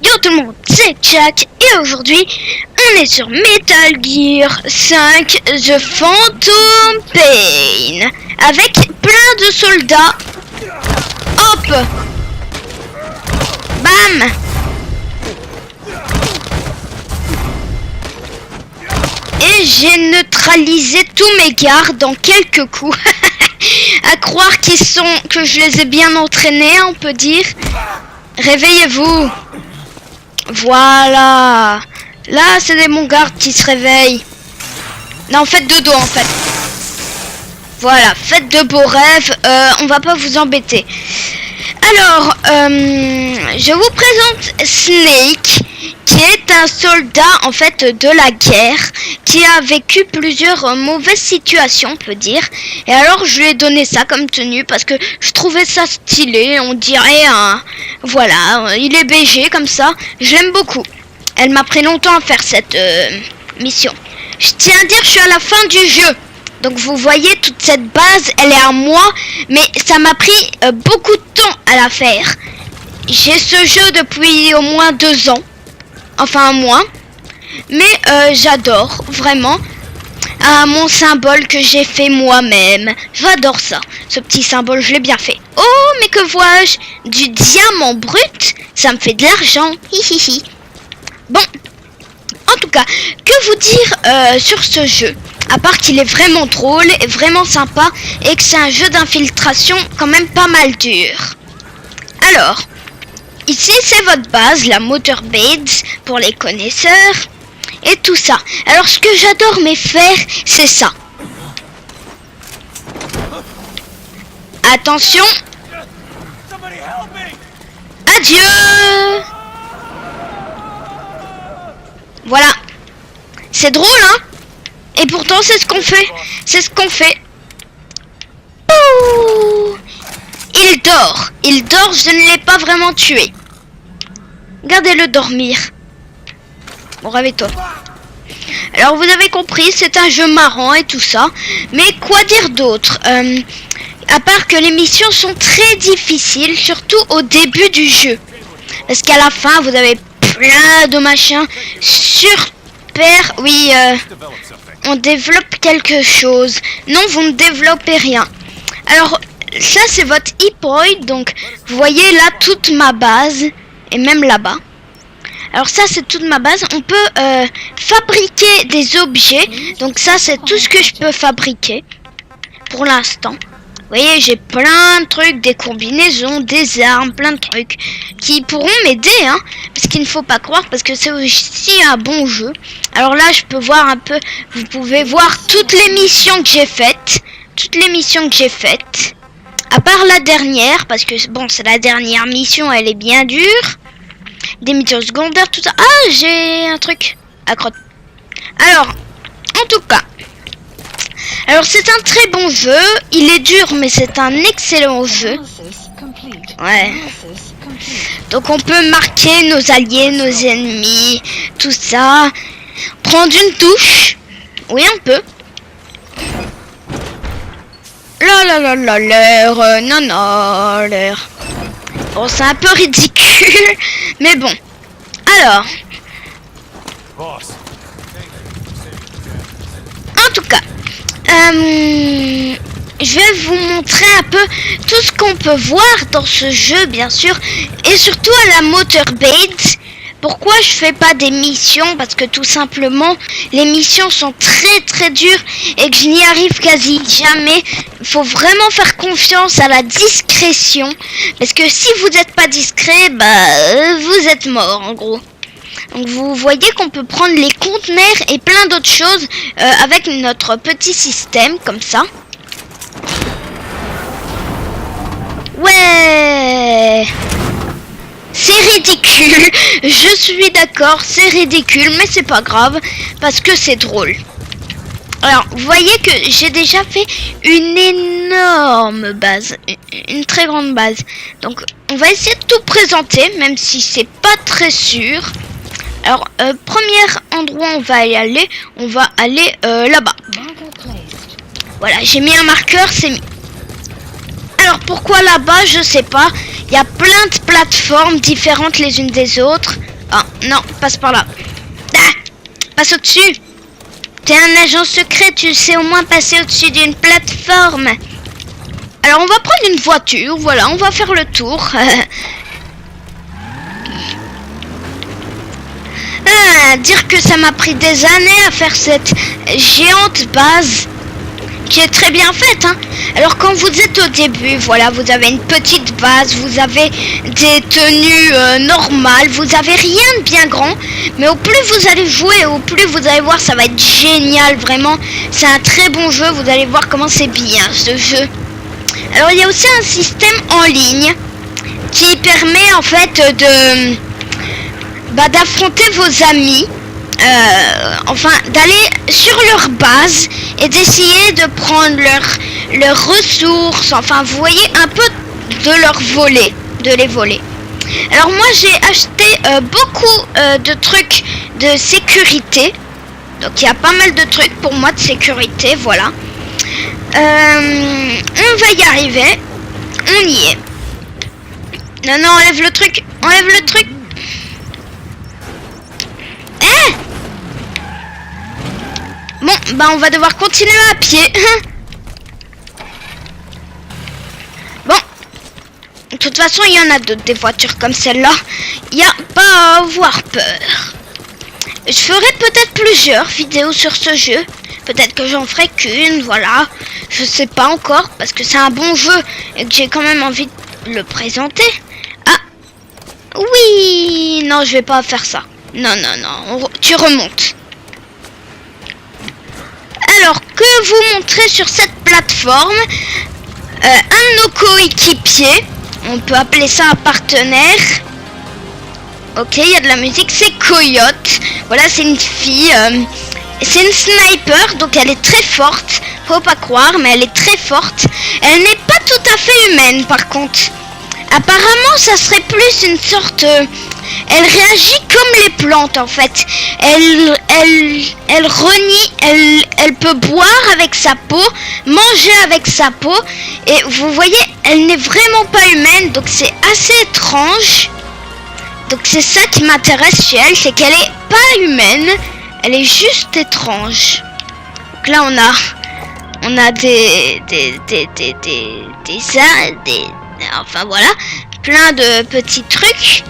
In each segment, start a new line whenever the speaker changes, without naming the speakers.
Yo tout le monde, c'est Jack et aujourd'hui on est sur Metal Gear 5 The Phantom Pain avec plein de soldats. Hop, bam. Et j'ai neutralisé tous mes gardes en quelques coups. À croire que je les ai bien entraînés, on peut dire. Réveillez-vous. Voilà. Là, c'est des bons gardes qui se réveillent. Non, faites dodo en fait. Voilà, faites de beaux rêves. On va pas vous embêter. Alors, je vous présente Snake, qui est un soldat en fait de la guerre, qui a vécu plusieurs mauvaises situations, on peut dire. Et alors, je lui ai donné ça comme tenue parce que je trouvais ça stylé. On dirait voilà, il est BG comme ça. Je l'aime beaucoup. Elle m'a pris longtemps à faire cette mission. Je tiens à dire, je suis à la fin du jeu. Donc vous voyez, toute cette base, elle est à moi, mais ça m'a pris beaucoup de temps à la faire. J'ai ce jeu depuis au moins 2 ans, enfin un mois, mais j'adore vraiment. Mon symbole que j'ai fait moi-même, j'adore ça. Ce petit symbole, je l'ai bien fait. Oh, mais que vois-je? Du diamant brut, ça me fait de l'argent. Hihihi. Bon, en tout cas, que vous dire sur ce jeu? À part qu'il est vraiment drôle et vraiment sympa et que c'est un jeu d'infiltration quand même pas mal dur. Alors, ici c'est votre base, la Motor Base pour les connaisseurs et tout ça. Alors ce que j'adore mais faire, c'est ça. Attention. Adieu. Voilà. C'est drôle, hein? Et pourtant, c'est ce qu'on fait. C'est ce qu'on fait. Ouh, il dort. Il dort, je ne l'ai pas vraiment tué. Regardez-le dormir. Bon, réveille-toi. Alors, vous avez compris, c'est un jeu marrant et tout ça. Mais quoi dire d'autre? À part que les missions sont très difficiles, surtout au début du jeu. Parce qu'à la fin, vous avez plein de machins super... Oui, on développe quelque chose. Non, vous ne développez rien. Alors, ça c'est votre hippoid. Donc, vous voyez là toute ma base. Et même là-bas. Alors ça c'est toute ma base. On peut fabriquer des objets. Donc ça c'est tout ce que je peux fabriquer. Pour l'instant. Vous voyez, j'ai plein de trucs, des combinaisons, des armes, plein de trucs qui pourront m'aider, hein, parce qu'il ne faut pas croire, parce que c'est aussi un bon jeu. Alors là, je peux voir un peu, vous pouvez voir toutes les missions que j'ai faites, à part la dernière, parce que bon, c'est la dernière mission, elle est bien dure. Des missions secondaires, tout ça. Ah, j'ai un truc à crotte. Alors, en tout cas. Alors c'est un très bon jeu, il est dur mais c'est un excellent jeu. Ouais. Donc on peut marquer nos alliés, nos ennemis, tout ça. Prendre une touche. Oui on peut. L'heure. Bon c'est un peu ridicule, mais bon. Alors. En tout cas. Je vais vous montrer un peu tout ce qu'on peut voir dans ce jeu, bien sûr, et surtout à la Motor Base. Pourquoi je fais pas des missions? Parce que tout simplement, les missions sont très très dures et que je n'y arrive quasi jamais. Il faut vraiment faire confiance à la discrétion, parce que si vous n'êtes pas discret, vous êtes mort en gros. Donc vous voyez qu'on peut prendre les conteneurs et plein d'autres choses avec notre petit système comme ça. Ouais, c'est ridicule. Je suis d'accord, c'est ridicule, mais c'est pas grave parce que c'est drôle. Alors vous voyez que j'ai déjà fait une énorme base, une très grande base. Donc on va essayer de tout présenter, même si c'est pas très sûr. Alors, premier endroit où on va aller là-bas. Voilà, j'ai mis un marqueur, c'est mis. Alors pourquoi là-bas, je sais pas. Il y a plein de plateformes différentes les unes des autres. Ah non, passe par là. Ah, passe au-dessus. T'es un agent secret, tu sais au moins passer au-dessus d'une plateforme. Alors on va prendre une voiture, voilà, on va faire le tour. Dire que ça m'a pris des années à faire cette géante base qui est très bien faite, hein. Alors quand vous êtes au début, voilà, vous avez une petite base, vous avez des tenues normales, vous avez rien de bien grand, mais au plus vous allez jouer, au plus vous allez voir, ça va être génial, vraiment. C'est un très bon jeu, vous allez voir comment c'est bien ce jeu. Alors il y a aussi un système en ligne qui permet en fait de d'affronter vos amis, enfin d'aller sur leur base et d'essayer de prendre leurs ressources, enfin vous voyez, un peu de leur voler, de les voler. Alors moi j'ai acheté beaucoup de trucs de sécurité, donc il y a pas mal de trucs pour moi de sécurité, voilà. On va y arriver, on y est. Non, non, enlève le truc, enlève le truc. Bon, bah on va devoir continuer à pied. Bon, de toute façon, il y en a d'autres, des voitures comme celle-là. Il n'y a pas à avoir peur. Je ferai peut-être plusieurs vidéos sur ce jeu. Peut-être que j'en ferai qu'une, voilà. Je sais pas encore, parce que c'est un bon jeu et que j'ai quand même envie de le présenter. Ah, oui, non, je vais pas faire ça. Non, non, non, tu remontes. Alors que vous montrez sur cette plateforme, un de nos coéquipiers, on peut appeler ça un partenaire. Ok, il y a de la musique, c'est Coyote. Voilà, c'est une fille, c'est une sniper, donc elle est très forte. Faut pas croire, mais elle est très forte. Elle n'est pas tout à fait humaine, par contre. Apparemment, ça serait plus une sorte... elle réagit comme les plantes, en fait. Elle renie, elle peut boire avec sa peau, manger avec sa peau. Et vous voyez, elle n'est vraiment pas humaine, donc c'est assez étrange. Donc c'est ça qui m'intéresse chez elle, c'est qu'elle est pas humaine. Elle est juste étrange. Donc là, on a enfin voilà, plein de petits trucs.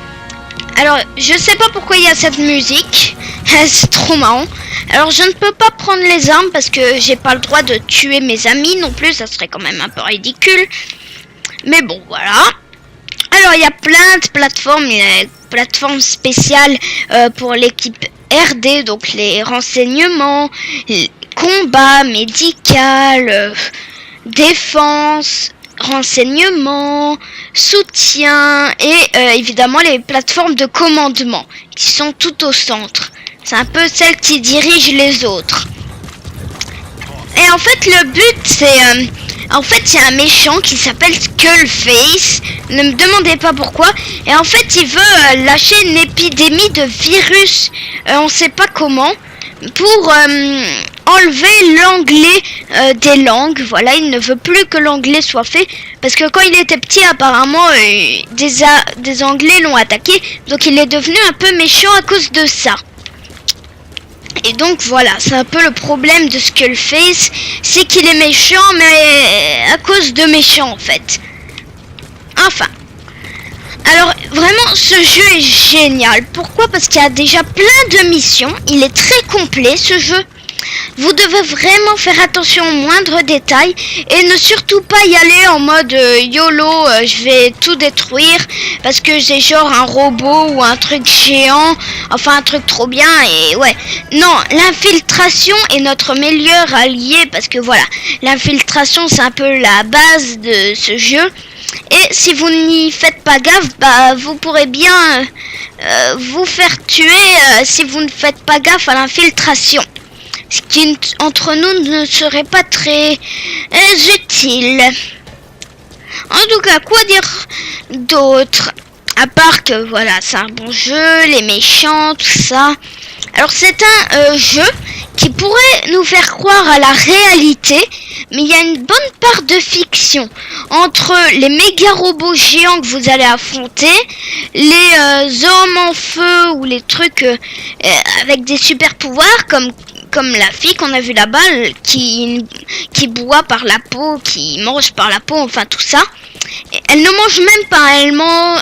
Alors, je sais pas pourquoi il y a cette musique. C'est trop marrant. Alors, je ne peux pas prendre les armes parce que j'ai pas le droit de tuer mes amis non plus. Ça serait quand même un peu ridicule. Mais bon, voilà. Alors, il y a plein de plateformes. Il y a une plateforme spéciale pour l'équipe RD. Donc, les renseignements, les combats, médical, défense, renseignement, soutien et évidemment les plateformes de commandement qui sont tout au centre. C'est un peu celles qui dirigent les autres. Et en fait le but c'est... en fait il y a un méchant qui s'appelle Skullface. Ne me demandez pas pourquoi. Et en fait il veut lâcher une épidémie de virus. On sait pas comment. Pour enlever l'anglais des langues. Voilà, il ne veut plus que l'anglais soit fait. Parce que quand il était petit, apparemment, des anglais l'ont attaqué. Donc il est devenu un peu méchant à cause de ça. Et donc voilà, c'est un peu le problème de Skullface. C'est qu'il est méchant, mais à cause de méchant en fait. Enfin. Alors vraiment ce jeu est génial. Pourquoi? Parce qu'il y a déjà plein de missions. Il est très complet ce jeu. Vous devez vraiment faire attention aux moindres détails et ne surtout pas y aller en mode YOLO, je vais tout détruire parce que j'ai genre un robot ou un truc géant, enfin un truc trop bien et ouais. Non, l'infiltration est notre meilleur allié parce que voilà, l'infiltration c'est un peu la base de ce jeu. Et si vous n'y faites pas gaffe, bah vous pourrez bien vous faire tuer si vous ne faites pas gaffe à l'infiltration. Ce qui entre nous ne serait pas très utile. En tout cas, quoi dire d'autre? À part que voilà, c'est un bon jeu, les méchants, tout ça. Alors c'est un jeu qui pourrait nous faire croire à la réalité, mais il y a une bonne part de fiction entre les méga robots géants que vous allez affronter, les hommes en feu ou les trucs avec des super pouvoirs comme la fille qu'on a vue là-bas qui boit par la peau, qui mange par la peau, enfin tout ça. Elle ne mange même pas,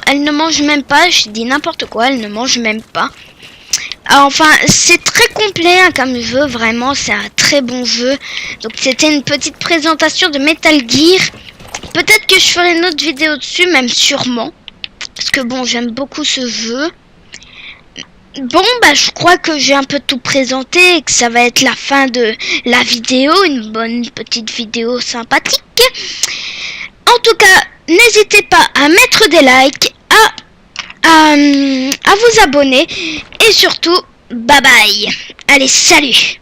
elle ne mange même pas, je dis n'importe quoi, elle ne mange même pas. Enfin, c'est très complet hein, comme jeu, vraiment, c'est un très bon jeu. Donc c'était une petite présentation de Metal Gear. Peut-être que je ferai une autre vidéo dessus, même sûrement. Parce que bon, j'aime beaucoup ce jeu. Bon, bah je crois que j'ai un peu tout présenté et que ça va être la fin de la vidéo. Une bonne petite vidéo sympathique. En tout cas, n'hésitez pas à mettre des likes, à vous abonner et surtout, bye bye. Allez, salut!